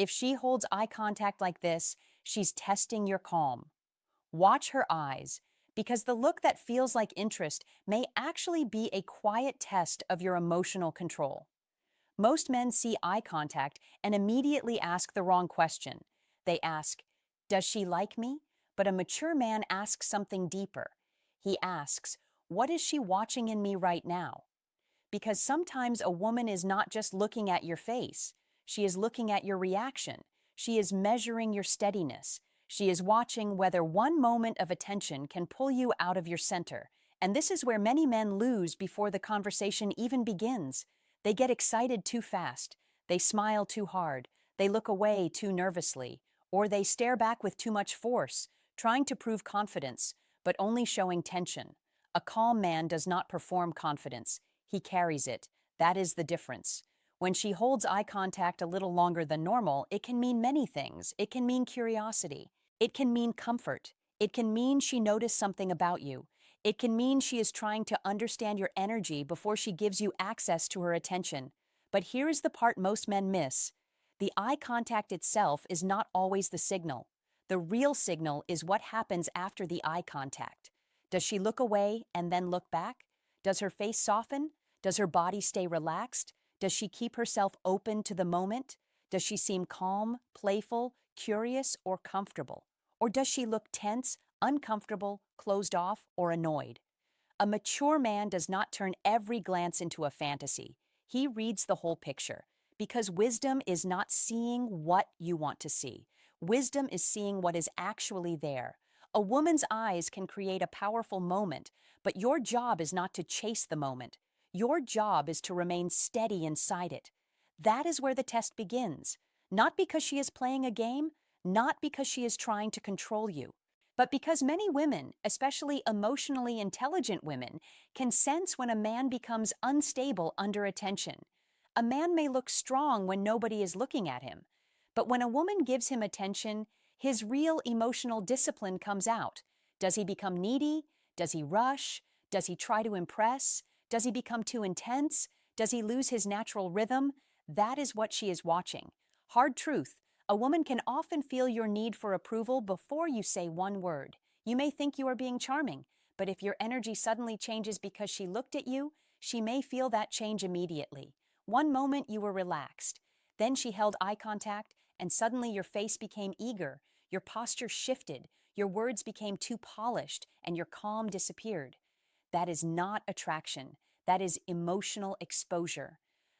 If she holds eye contact like this, she's testing your calm. Watch her eyes, because the look that feels like interest may actually be a quiet test of your emotional control. Most men see eye contact and immediately ask the wrong question. They ask, "Does she like me?" But a mature man asks something deeper. He asks, "What is she watching in me right now?" Because sometimes a woman is not just looking at your face, she is looking at your reaction. She is measuring your steadiness. She is watching whether one moment of attention can pull you out of your center. And this is where many men lose before the conversation even begins. They get excited too fast. They smile too hard. They look away too nervously. Or they stare back with too much force, trying to prove confidence, but only showing tension. A calm man does not perform confidence. He carries it. That is the difference. When she holds eye contact a little longer than normal, it can mean many things. It can mean curiosity. It can mean comfort. It can mean she noticed something about you. It can mean she is trying to understand your energy before she gives you access to her attention. But here is the part most men miss. The eye contact itself is not always the signal. The real signal is what happens after the eye contact. Does she look away and then look back? Does her face soften? Does her body stay relaxed? Does she keep herself open to the moment? Does she seem calm, playful, curious, or comfortable? Or does she look tense, uncomfortable, closed off, or annoyed? A mature man does not turn every glance into a fantasy. He reads the whole picture. Because wisdom is not seeing what you want to see. Wisdom is seeing what is actually there. A woman's eyes can create a powerful moment, but your job is not to chase the moment. Your job is to remain steady inside it. That is where the test begins. Not because she is playing a game, not because she is trying to control you, but because many women, especially emotionally intelligent women, can sense when a man becomes unstable under attention. A man may look strong when nobody is looking at him, but when a woman gives him attention, his real emotional discipline comes out. Does he become needy? Does he rush? Does he try to impress? Does he become too intense? Does he lose his natural rhythm? That is what she is watching. Hard truth. A woman can often feel your need for approval before you say one word. You may think you are being charming, but if your energy suddenly changes because she looked at you, she may feel that change immediately. One moment you were relaxed. Then she held eye contact, and suddenly your face became eager. Your posture shifted. Your words became too polished, and your calm disappeared. That is not attraction. That is emotional exposure.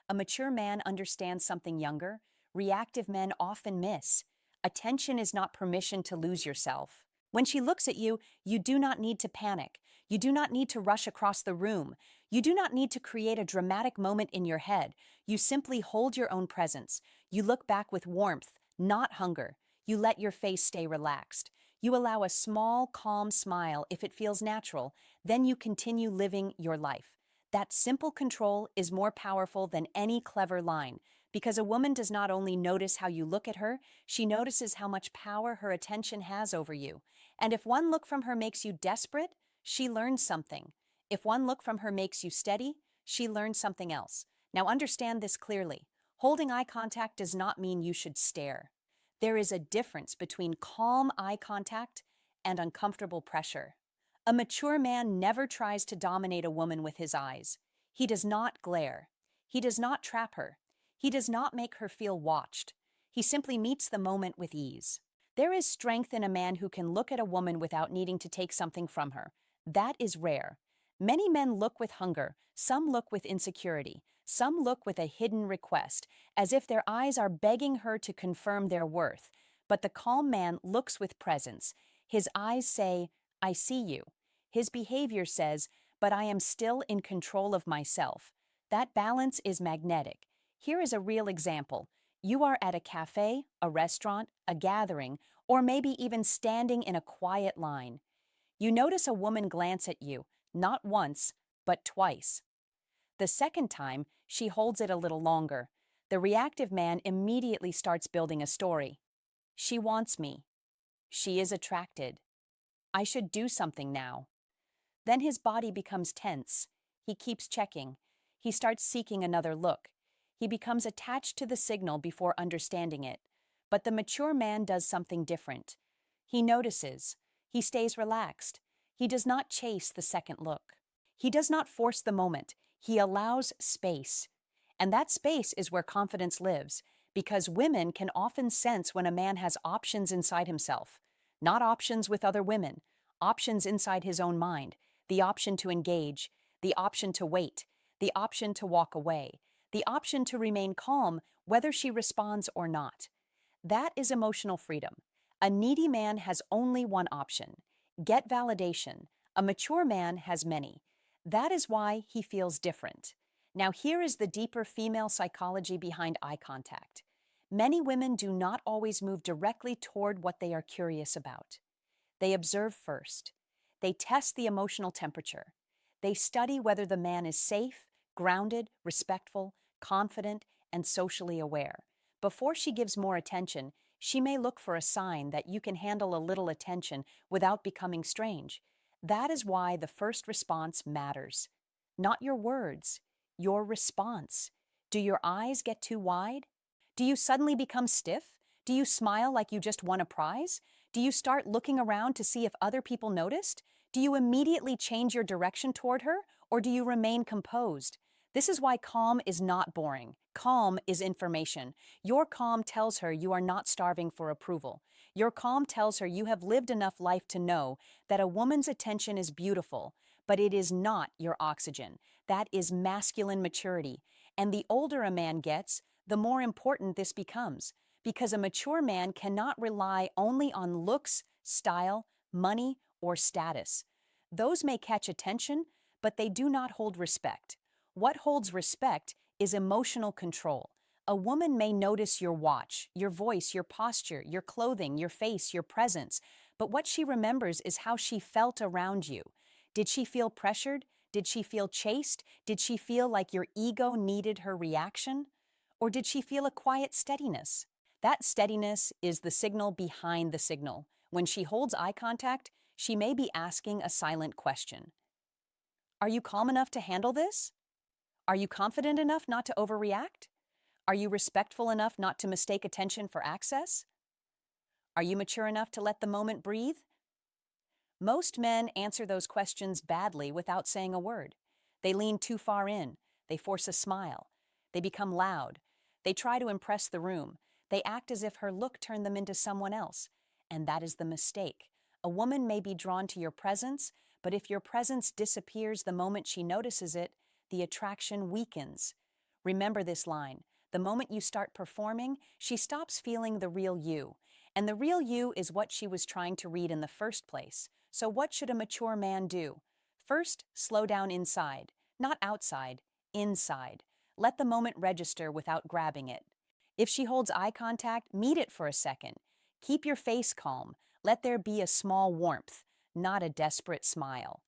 A mature man understands something younger. Reactive men often miss. Attention is not permission to lose yourself. When she looks at you, you do not need to panic. You do not need to rush across the room. You do not need to create a dramatic moment in your head. You simply hold your own presence. You look back with warmth, not hunger. You let your face stay relaxed. You allow a small, calm smile if it feels natural. Then you continue living your life. That simple control is more powerful than any clever line, because a woman does not only notice how you look at her, she notices how much power her attention has over you. And if one look from her makes you desperate, she learns something. If one look from her makes you steady, she learns something else. Now understand this clearly. Holding eye contact does not mean you should stare. There is a difference between calm eye contact and uncomfortable pressure. A mature man never tries to dominate a woman with his eyes. He does not glare. He does not trap her. He does not make her feel watched. He simply meets the moment with ease. There is strength in a man who can look at a woman without needing to take something from her. That is rare. Many men look with hunger, some look with insecurity, some look with a hidden request, as if their eyes are begging her to confirm their worth. But the calm man looks with presence. His eyes say, "I see you." His behavior says, "But I am still in control of myself." That balance is magnetic. Here is a real example. You are at a cafe, a restaurant, a gathering, or maybe even standing in a quiet line. You notice a woman glance at you, not once, but twice. The second time, she holds it a little longer. The reactive man immediately starts building a story. She wants me. She is attracted. I should do something now. Then his body becomes tense. He keeps checking. He starts seeking another look. He becomes attached to the signal before understanding it. But the mature man does something different. He notices. He stays relaxed. He does not chase the second look. He does not force the moment. He allows space. And that space is where confidence lives, because women can often sense when a man has options inside himself, not options with other women, options inside his own mind, the option to engage, the option to wait, the option to walk away, the option to remain calm whether she responds or not. That is emotional freedom. A needy man has only one option: get validation. A mature man has many. That is why he feels different. Now, here is the deeper female psychology behind eye contact. Many women do not always move directly toward what they are curious about. They observe first. They test the emotional temperature. They study whether the man is safe, grounded, respectful, confident, and socially aware. Before she gives more attention, she may look for a sign that you can handle a little attention without becoming strange. That is why the first response matters. Not your words, your response. Do your eyes get too wide? Do you suddenly become stiff? Do you smile like you just won a prize? Do you start looking around to see if other people noticed? Do you immediately change your direction toward her, or do you remain composed? This is why calm is not boring. Calm is information. Your calm tells her you are not starving for approval. Your calm tells her you have lived enough life to know that a woman's attention is beautiful, but it is not your oxygen. That is masculine maturity. And the older a man gets, the more important this becomes, because a mature man cannot rely only on looks, style, money, or status. Those may catch attention, but they do not hold respect. What holds respect is emotional control. A woman may notice your watch, your voice, your posture, your clothing, your face, your presence, but what she remembers is how she felt around you. Did she feel pressured? Did she feel chased? Did she feel like your ego needed her reaction? Or did she feel a quiet steadiness? That steadiness is the signal behind the signal. When she holds eye contact, she may be asking a silent question. Are you calm enough to handle this? Are you confident enough not to overreact? Are you respectful enough not to mistake attention for access? Are you mature enough to let the moment breathe? Most men answer those questions badly without saying a word. They lean too far in. They force a smile. They become loud. They try to impress the room. They act as if her look turned them into someone else. And that is the mistake. A woman may be drawn to your presence, but if your presence disappears the moment she notices it, the attraction weakens. Remember this line: the moment you start performing, she stops feeling the real you. And the real you is what she was trying to read in the first place. So what should a mature man do? First, slow down inside. Not outside, inside. Let the moment register without grabbing it. If she holds eye contact, meet it for a second. Keep your face calm. Let there be a small warmth, not a desperate smile.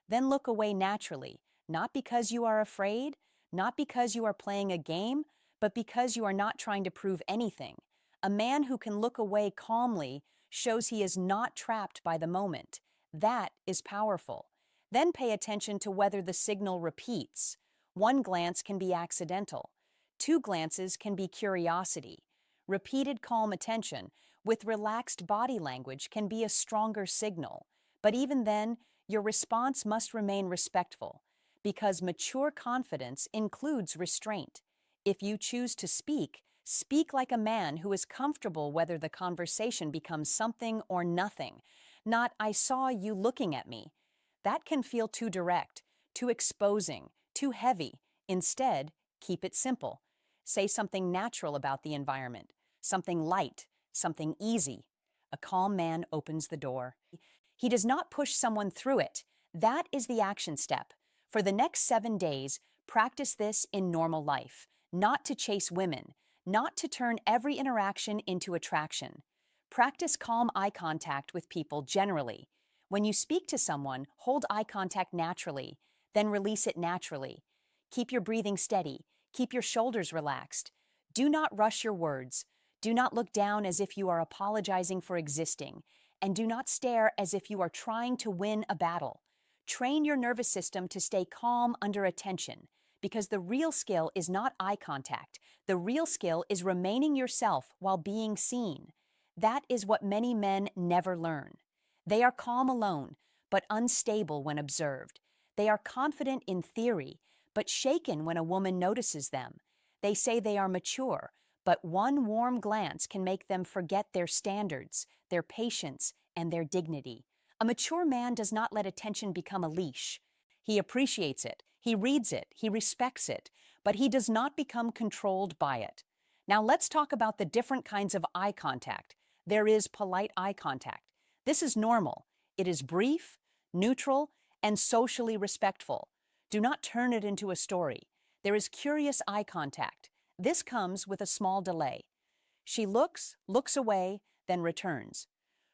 Then look away naturally, not because you are afraid, not because you are playing a game, but because you are not trying to prove anything. A man who can look away calmly shows he is not trapped by the moment. That is powerful. Then pay attention to whether the signal repeats. One glance can be accidental. Two glances can be curiosity. Repeated calm attention with relaxed body language can be a stronger signal. But even then, your response must remain respectful, because mature confidence includes restraint. If you choose to speak, speak like a man who is comfortable whether the conversation becomes something or nothing, not "I saw you looking at me." That can feel too direct, too exposing, too heavy. Instead, keep it simple. Say something natural about the environment, something light, something easy. A calm man opens the door. He does not push someone through it. That is the action step. For the next 7 days, practice this in normal life, not to chase women, not to turn every interaction into attraction. Practice calm eye contact with people generally. When you speak to someone, hold eye contact naturally, then release it naturally. Keep your breathing steady. Keep your shoulders relaxed. Do not rush your words. Do not look down as if you are apologizing for existing, and do not stare as if you are trying to win a battle. Train your nervous system to stay calm under attention, because the real skill is not eye contact. The real skill is remaining yourself while being seen. That is what many men never learn. They are calm alone, but unstable when observed. They are confident in theory, but shaken when a woman notices them. They say they are mature, but one warm glance can make them forget their standards, their patience, and their dignity. A mature man does not let attention become a leash. He appreciates it, he reads it, he respects it, but he does not become controlled by it. Now let's talk about the different kinds of eye contact. There is polite eye contact. This is normal. It is brief, neutral, and socially respectful. Do not turn it into a story. There is curious eye contact. This comes with a small delay. She looks away, then returns.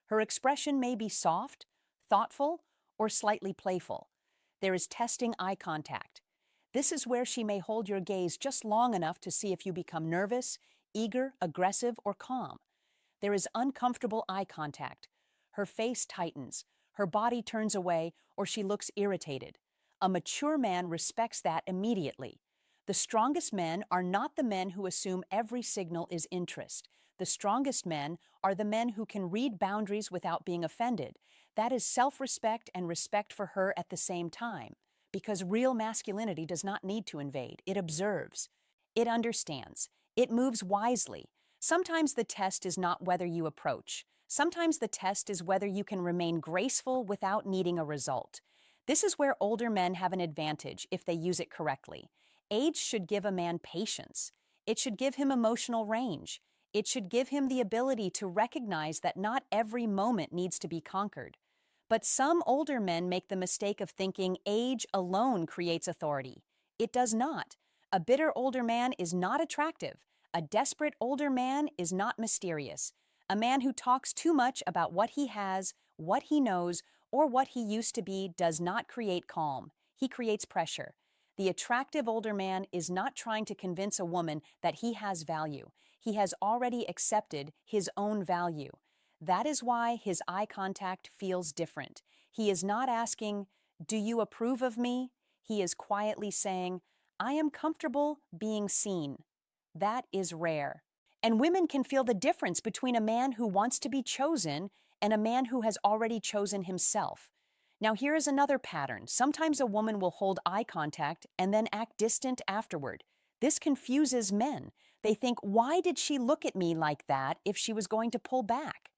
Her expression may be soft, thoughtful, or slightly playful. There is testing eye contact. This is where she may hold your gaze just long enough to see if you become nervous, eager, aggressive, or calm. There is uncomfortable eye contact. Her face tightens, her body turns away, or she looks irritated. A mature man respects that immediately. The strongest men are not the men who assume every signal is interest. The strongest men are the men who can read boundaries without being offended. That is self-respect and respect for her at the same time. Because real masculinity does not need to invade. It observes. It understands. It moves wisely. Sometimes the test is not whether you approach. Sometimes the test is whether you can remain graceful without needing a result. This is where older men have an advantage if they use it correctly. Age should give a man patience. It should give him emotional range. It should give him the ability to recognize that not every moment needs to be conquered. But some older men make the mistake of thinking age alone creates authority. It does not. A bitter older man is not attractive. A desperate older man is not mysterious. A man who talks too much about what he has, what he knows, or what he used to be does not create calm. He creates pressure. The attractive older man is not trying to convince a woman that he has value. He has already accepted his own value. That is why his eye contact feels different. He is not asking, "Do you approve of me?" He is quietly saying, "I am comfortable being seen." That is rare. And women can feel the difference between a man who wants to be chosen and a man who has already chosen himself. Now here is another pattern. Sometimes a woman will hold eye contact and then act distant afterward. This confuses men. They think, why did she look at me like that if she was going to pull back?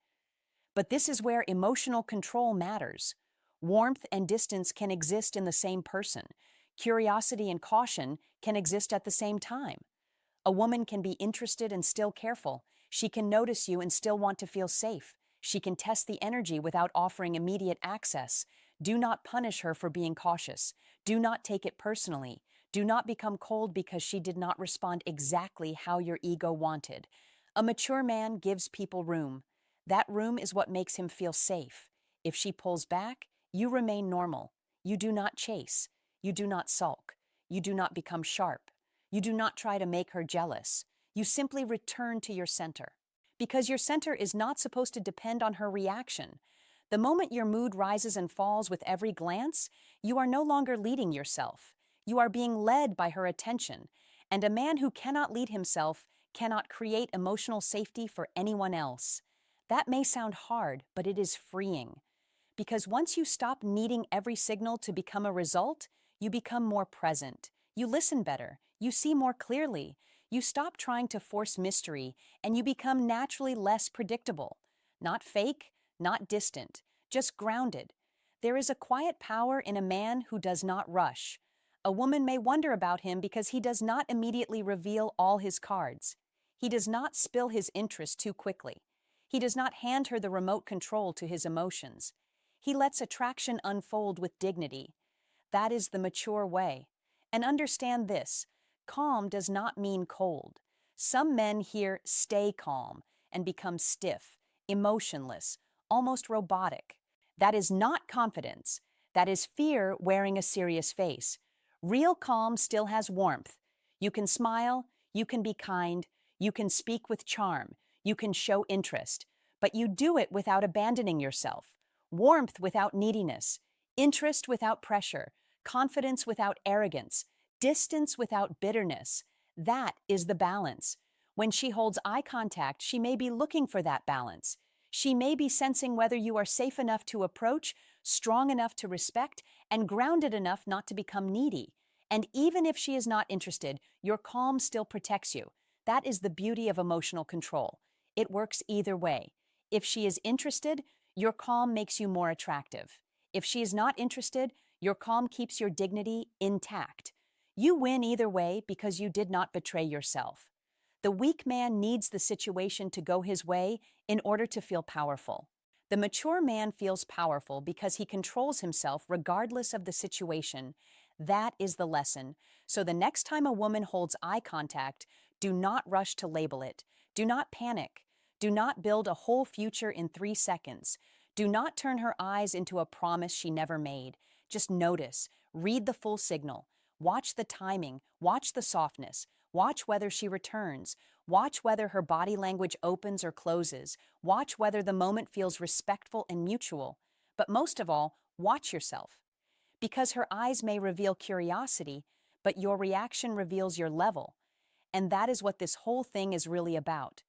But this is where emotional control matters. Warmth and distance can exist in the same person. Curiosity and caution can exist at the same time. A woman can be interested and still careful. She can notice you and still want to feel safe. She can test the energy without offering immediate access. Do not punish her for being cautious. Do not take it personally. Do not become cold because she did not respond exactly how your ego wanted. A mature man gives people room. That room is what makes him feel safe. If she pulls back, you remain normal. You do not chase. You do not sulk. You do not become sharp. You do not try to make her jealous. You simply return to your center. Because your center is not supposed to depend on her reaction. The moment your mood rises and falls with every glance, you are no longer leading yourself. You are being led by her attention. And a man who cannot lead himself cannot create emotional safety for anyone else. That may sound hard, but it is freeing. Because once you stop needing every signal to become a result, you become more present. You listen better. You see more clearly. You stop trying to force mystery, and you become naturally less predictable. Not fake, not distant, just grounded. There is a quiet power in a man who does not rush. A woman may wonder about him because he does not immediately reveal all his cards. He does not spill his interest too quickly. He does not hand her the remote control to his emotions. He lets attraction unfold with dignity. That is the mature way. And understand this, calm does not mean cold. Some men here stay calm and become stiff, emotionless, almost robotic. That is not confidence. That is fear wearing a serious face. Real calm still has warmth. You can smile, you can be kind, you can speak with charm, you can show interest, but you do it without abandoning yourself. Warmth without neediness, interest without pressure, confidence without arrogance, Distance without bitterness. That is the balance. When she holds eye contact, she may be looking for that balance. She may be sensing whether you are safe enough to approach, strong enough to respect, and grounded enough not to become needy. And even if she is not interested, your calm still protects you. That is the beauty of emotional control. It works either way. If she is interested, your calm makes you more attractive. If she is not interested, your calm keeps your dignity intact. You win either way because you did not betray yourself. The weak man needs the situation to go his way in order to feel powerful. The mature man feels powerful because he controls himself regardless of the situation. That is the lesson. So the next time a woman holds eye contact, do not rush to label it. Do not panic. Do not build a whole future in 3 seconds. Do not turn her eyes into a promise she never made. Just notice, read the full signal. Watch the timing, watch the softness, watch whether she returns, watch whether her body language opens or closes, watch whether the moment feels respectful and mutual. But most of all, watch yourself. Because her eyes may reveal curiosity, but your reaction reveals your level. And that is what this whole thing is really about.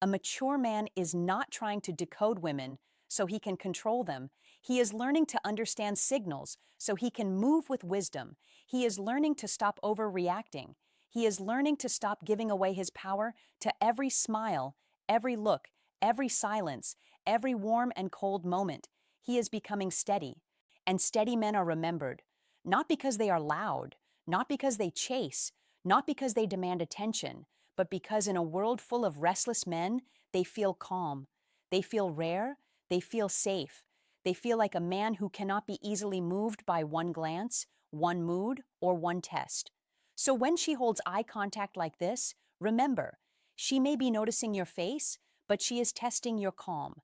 A mature man is not trying to decode women so he can control them. He is learning to understand signals so he can move with wisdom. He is learning to stop overreacting. He is learning to stop giving away his power to every smile, every look, every silence, every warm and cold moment. He is becoming steady. And steady men are remembered, not because they are loud, not because they chase, not because they demand attention, but because in a world full of restless men, they feel calm. They feel rare. They feel safe. They feel like a man who cannot be easily moved by one glance, one mood, or one test. So when she holds eye contact like this, remember, she may be noticing your face, but she is testing your calm.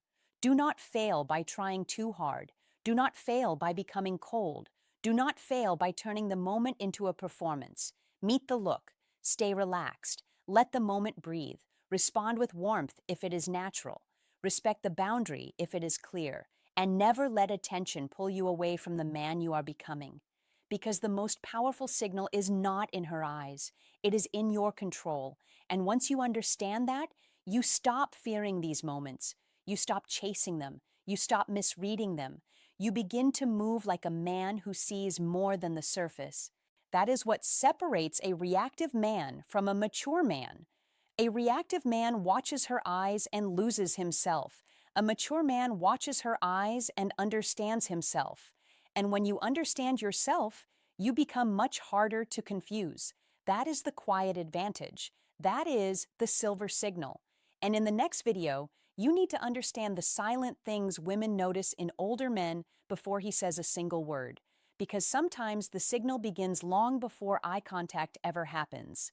Do not fail by trying too hard. Do not fail by becoming cold. Do not fail by turning the moment into a performance. Meet the look. Stay relaxed. Let the moment breathe. Respond with warmth if it is natural. Respect the boundary if it is clear. And never let attention pull you away from the man you are becoming. Because the most powerful signal is not in her eyes. It is in your control. And once you understand that, you stop fearing these moments. You stop chasing them. You stop misreading them. You begin to move like a man who sees more than the surface. That is what separates a reactive man from a mature man. A reactive man watches her eyes and loses himself. A mature man watches her eyes and understands himself. And when you understand yourself, you become much harder to confuse. That is the quiet advantage. That is the silver signal. And in the next video, you need to understand the silent things women notice in older men before he says a single word. Because sometimes the signal begins long before eye contact ever happens.